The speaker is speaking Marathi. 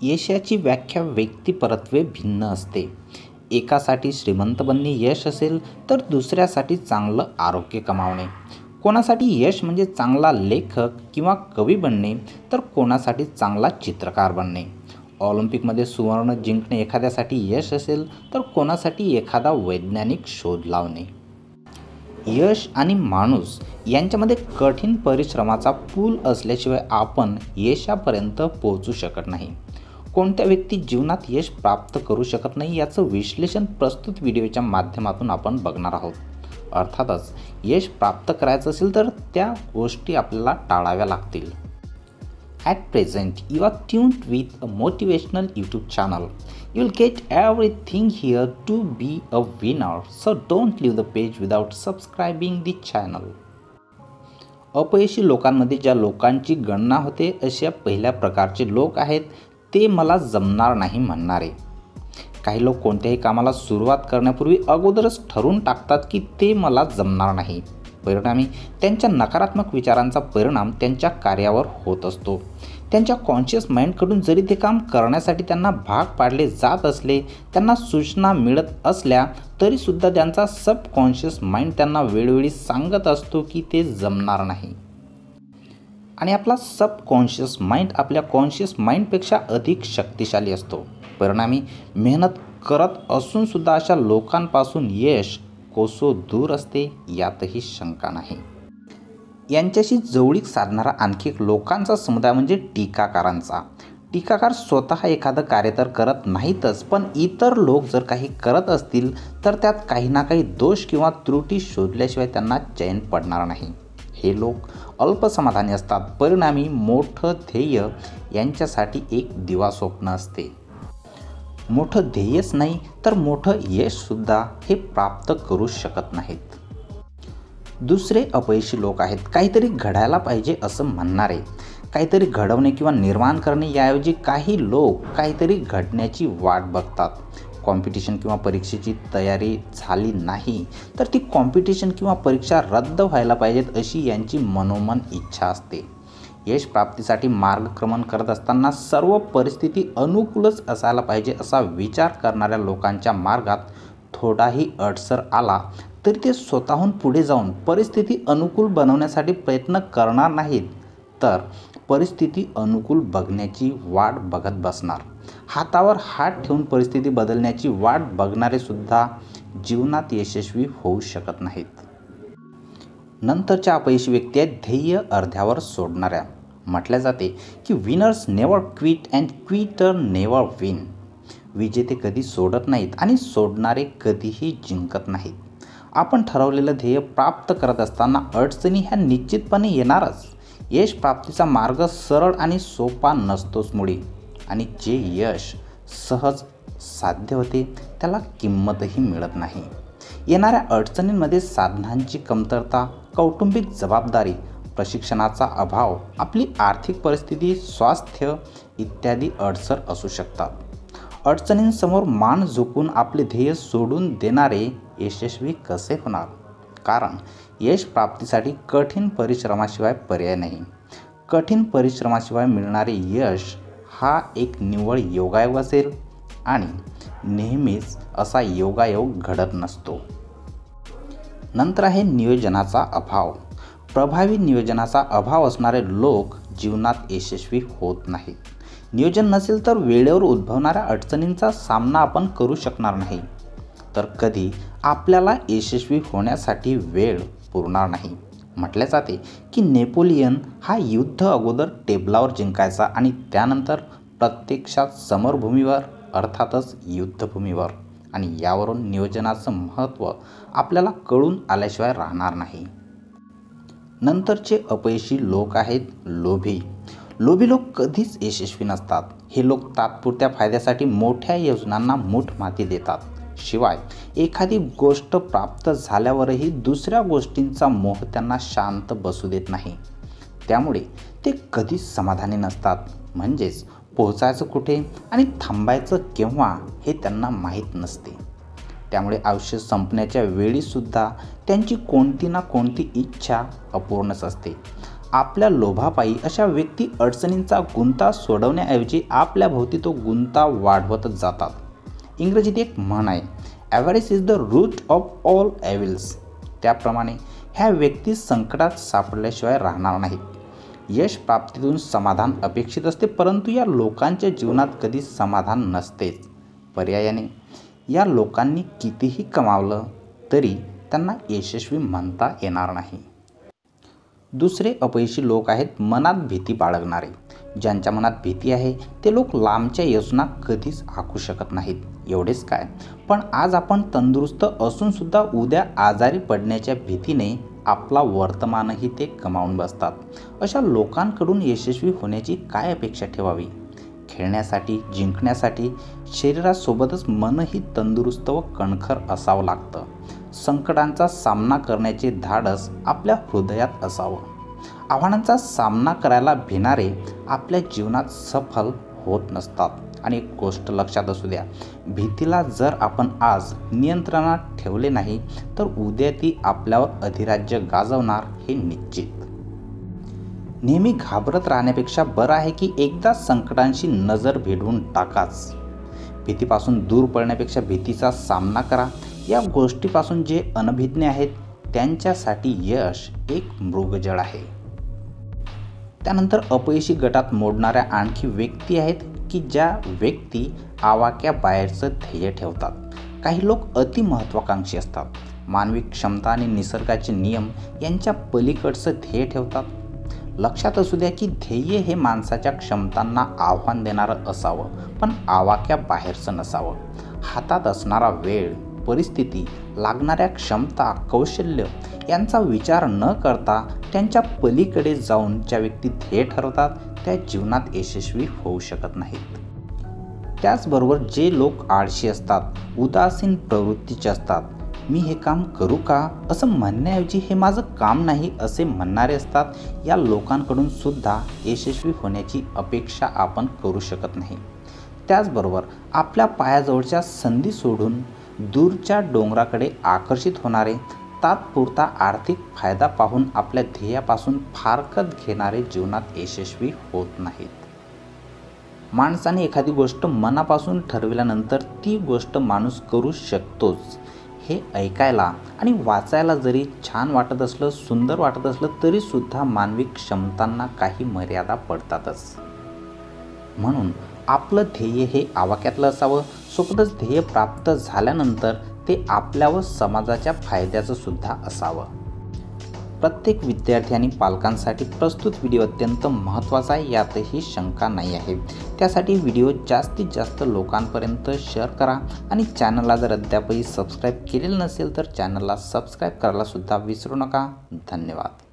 यशाची व्याख्या व्यक्तिपरत्वे भिन्न असते. एकासाठी श्रीमंत बनणे यश असेल तर दुसऱ्यासाठी चांगलं आरोग्य कमावणे. कोणासाठी यश म्हणजे चांगला लेखक किंवा कवी बनणे तर कोणासाठी चांगला चित्रकार बनणे. ऑलिम्पिकमध्ये सुवर्ण जिंकणे एखाद्यासाठी यश असेल तर कोणासाठी एखादा वैज्ञानिक शोध लावणे. यश आणि माणूस यांच्यामध्ये कठीण परिश्रमाचा पूल असल्याशिवाय आपण यशापर्यंत पोहोचू शकत नाही. कोणत्या व्यक्ती जीवनात यश प्राप्त करू शकत नाही याचं विश्लेषण प्रस्तुत व्हिडिओच्या माध्यमातून आपण बघणार आहोत. अर्थातच यश प्राप्त करायचं असेल तर त्या गोष्टी आपल्याला टाळाव्या लागतील. At present, you are tuned with a motivational YouTube channel. You will get everything here to be a winner. So don't leave the page without subscribing the channel. अपयशी लोकांमध्ये ज्या लोकांची गणना होते अशा पहिल्या प्रकारचे लोक आहेत ते मला जमणार नाही म्हणणारे. काही लोक कोणत्याही कामाला सुरुवात करण्यापूर्वी अगोदरच ठरवून टाकतात की ते मला जमणार नाही. परिणामी त्यांच्या नकारात्मक विचारांचा परिणाम त्यांच्या कार्यावर होत असतो. त्यांच्या कॉन्शियस माइंडकडून जरी ते काम करण्यासाठी त्यांना भाग पाडले जात असले, त्यांना सूचना मिळत असल्या तरीसुद्धा त्यांचा सबकॉन्शियस माइंड त्यांना वेळोवेळी सांगत असतो की ते जमणार नाही. आणि आपला सबकॉन्शियस माइंड आपल्या कॉन्शियस माइंडपेक्षा अधिक शक्तिशाली असतो. परिणामी मेहनत करत असूनसुद्धा अशा लोकांपासून यश कोसो दूर असते यातही शंका नाही. यांच्याशी जवळीक साधणारा आणखी एक लोकांचा समुदाय म्हणजे टीकाकारांचा. टीकाकार स्वतः एखादं कार्य तर करत नाहीतच, पण इतर लोक जर काही करत असतील तर त्यात काही ना काही दोष किंवा त्रुटी शोधल्याशिवाय त्यांना चैन पडणार नाही. हे लोक अल्पसमाधानी असतात. परिणामी मोठं ध्येय यांच्यासाठी एक दिवा स्वप्न असते. मोठं ध्येयच नाही तर मोठं यशसुद्धा हे प्राप्त करू शकत नाहीत. दुसरे अपयशी लोक आहेत काहीतरी घडायला पाहिजे असं म्हणणारे. काहीतरी घडवणे किंवा निर्माण करणे याऐवजी काही लोक काहीतरी घडण्याची वाट बघतात. कॉम्पिटिशन किंवा परीक्षेची तयारी झाली नाही तर ती कॉम्पिटिशन किंवा परीक्षा रद्द व्हायला पाहिजेत अशी यांची मनोमन इच्छा असते. यश प्राप्तीसाठी मार्गक्रमण करत असताना सर्व परिस्थिती अनुकूलच असायला पाहिजे असा विचार करणाऱ्या लोकांच्या मार्गात थोडाही अडसर आला तरी ते स्वतःहून पुढे जाऊन परिस्थिती अनुकूल बनवण्यासाठी प्रयत्न करणार नाहीत, तर परिस्थिती अनुकूल बघण्याची वाट बघत बसणार. हातावर हात ठेवून परिस्थिती बदलण्याची वाट बघणारे सुद्धा जीवनात यशस्वी होऊ शकत नाहीत. नंतरच्या अपयशी व्यक्ती आहेत ध्येय अर्ध्यावर सोडणाऱ्या. म्हटले जाते की winners never quit and Quetta never win. विजेते कधी सोडत नाहीत आणि सोडणारे कधीही जिंकत नाहीत. आपण ठरवलेलं ध्येय प्राप्त करत असताना अडचणी ह्या निश्चितपणे येणारच. यश प्राप्तीचा मार्ग सरळ आणि सोपा नसतोच मुळी. आणि जे यश सहज साध्य होते त्याला किंमतही मिळत नाही. येणाऱ्या अडचणींमध्ये साधनांची कमतरता, कौटुंबिक जबाबदारी, प्रशिक्षणाचा अभाव, आपली आर्थिक परिस्थिती, स्वास्थ्य इत्यादी अडसर असू शकतात. अडचणींसमोर मान झुकून आपले ध्येय सोडून देणारे यशस्वी कसे होणार? कारण यश प्राप्तीसाठी कठीण परिश्रमाशिवाय पर्याय नाही. कठीण परिश्रमाशिवाय मिळणारे यश हा एक निव्वळ योगायोग असेल आणि नेहमीच असा योगायोग घडत नसतो. नंतर आहे नियोजनाचा अभाव. प्रभावी नियोजनाचा अभाव असणारे लोक जीवनात यशस्वी होत नाहीत. नियोजन नसेल तर वेळेवर उद्भवणाऱ्या अडचणींचा सामना आपण करू शकणार नाही. तर कधी आपल्याला यशस्वी होण्यासाठी वेळ पुरणार नाही. म्हटले जाते की नेपोलियन हा युद्ध अगोदर टेबलावर जिंकायचा आणि त्यानंतर प्रत्यक्षात समरभूमीवर अर्थातच युद्धभूमीवर. आणि यावरून नियोजनाचं महत्त्व आपल्याला कळून आल्याशिवाय राहणार नाही. नंतरचे अपयशी लोक आहेत लोभी. लोभी लोक कधीच यशस्वी नसतात. हे लोक तात्पुरत्या फायद्यासाठी मोठ्या योजनांना मूठ माती देतात. शिवाय एखादी गोष्ट प्राप्त झाल्यावरही दुसऱ्या गोष्टींचा मोह त्यांना शांत बसू देत नाही. त्यामुळे ते कधीच समाधानी नसतात. म्हणजेच पोहोचायचं कुठे आणि थांबायचं केव्हा हे त्यांना माहीत नसते. त्यामुळे आयुष्य संपण्याच्या वेळीसुद्धा त्यांची कोणती ना कोणती इच्छा अपूर्णच असते. आपल्या लोभापायी अशा व्यक्ती अडचणींचा गुंता सोडवण्याऐवजी आपल्या भोवती तो गुंता वाढवतच जातात. इंग्रजीत एक म्हण आहे, average is the root of all evils. त्याप्रमाणे ह्या व्यक्ती संकटात सापडल्याशिवाय राहणार नाहीत. यश प्राप्तीतून समाधान अपेक्षित असते, परंतु या लोकांच्या जीवनात कधी समाधान नसतेच. पर्यायाने या लोकांनी कितीही कमावलं तरी त्यांना यशस्वी म्हणता येणार नाही. दुसरे अपयशी लोक आहेत मनात भीती बाळगणारे. ज्यांच्या मनात भीती आहे ते लोक लांबच्या योजना कधीच आखू शकत नाहीत. एवढेच काय, पण आज आपण तंदुरुस्त असूनसुद्धा उद्या आजारी पडण्याच्या भीतीने आपला वर्तमानही ते गमावून बसतात. अशा लोकांकडून यशस्वी होण्याची काय अपेक्षा ठेवावी? खेळण्यासाठी, जिंकण्यासाठी शरीरासोबतच मनही तंदुरुस्त व कणखर असावं लागतं. संकटांचा सामना करण्याचे धाडस आपल्या हृदयात असावं. आव्हानांचा सामना करायला भिणारे आपल्या जीवनात सफल होत नसतात. आणि एक गोष्ट लक्षात असू द्या, भीतीला जर आपण आज नियंत्रणात ठेवले नाही तर उद्या ती आपल्यावर अधिराज्य गाजवणार हे निश्चित. नेहमी घाबरत राहण्यापेक्षा बरं आहे की एकदा संकटांशी नजर भिडवून टाकाच. भीतीपासून दूर पडण्यापेक्षा भीतीचा सामना करा. या गोष्टीपासून जे अनभिज्ञ आहेत त्यांच्यासाठी यश एक मृगजळ आहे. त्यानंतर अपयशी गटात मोडणाऱ्या आणखी व्यक्ती आहेत की ज्या व्यक्ती आवाक्याबाहेरचं ध्येय ठेवतात. काही लोक अति महत्त्वाकांक्षी असतात. मानवी क्षमता आणि निसर्गाचे नियम यांच्या पलीकडचं ध्येय ठेवतात. लक्षात असू द्या की ध्येय हे माणसाच्या क्षमतांना आव्हान देणारं असावं, पण आवाक्याबाहेरचं नसावं. हातात असणारा वेळ, परिस्थिती, लागणाऱ्या क्षमता, कौशल्य यांचा विचार न करता त्यांच्या पलीकडे जाऊन ज्या व्यक्ती ध्येय ठरवतात त्या जीवनात यशस्वी होऊ शकत नाहीत. त्याचबरोबर जे लोक आळशी असतात, उदासीन प्रवृत्तीचे असतात, मी हे काम करू का असं म्हणण्याऐवजी हे माझं काम नाही असे म्हणणारे असतात, या लोकांकडून सुद्धा यशस्वी होण्याची अपेक्षा आपण करू शकत नाही. त्याचबरोबर आपल्या पायाजवळच्या संधी सोडून दूरच्या डोंगराकडे आकर्षित होणारे, तात्पुरता आर्थिक फायदा पाहून आपल्या ध्येयापासून फारकत घेणारे जीवनात यशस्वी होत नाहीत. माणसाने एखादी गोष्ट मनापासून ठरविल्यानंतर ती गोष्ट माणूस करू शकतोच. हे ऐकायला आणि वाचायला जरी छान वाटत असलं, सुंदर वाटत असलं तरीसुद्धा मानवी क्षमतांना काही मर्यादा पडतातच. म्हणून आपलं ध्येय हे आवाक्यातलं असावं. सोबतच ध्येय प्राप्त झाल्यानंतर ते आपल्या व समाजाच्या फायद्याचं सुद्धा असावं. प्रत्येक विद्यार्थी आणि पालकांसाठी प्रस्तुत व्हिडिओ अत्यंत महत्त्वाचा आहे, यातही शंका नाही आहे. त्यासाठी व्हिडिओ जास्तीत जास्त लोकांपर्यंत शेअर करा आणि चॅनलला जर अद्यापही सबस्क्राईब केलेलं नसेल तर चॅनलला सबस्क्राईब करायला सुद्धा विसरू नका. धन्यवाद.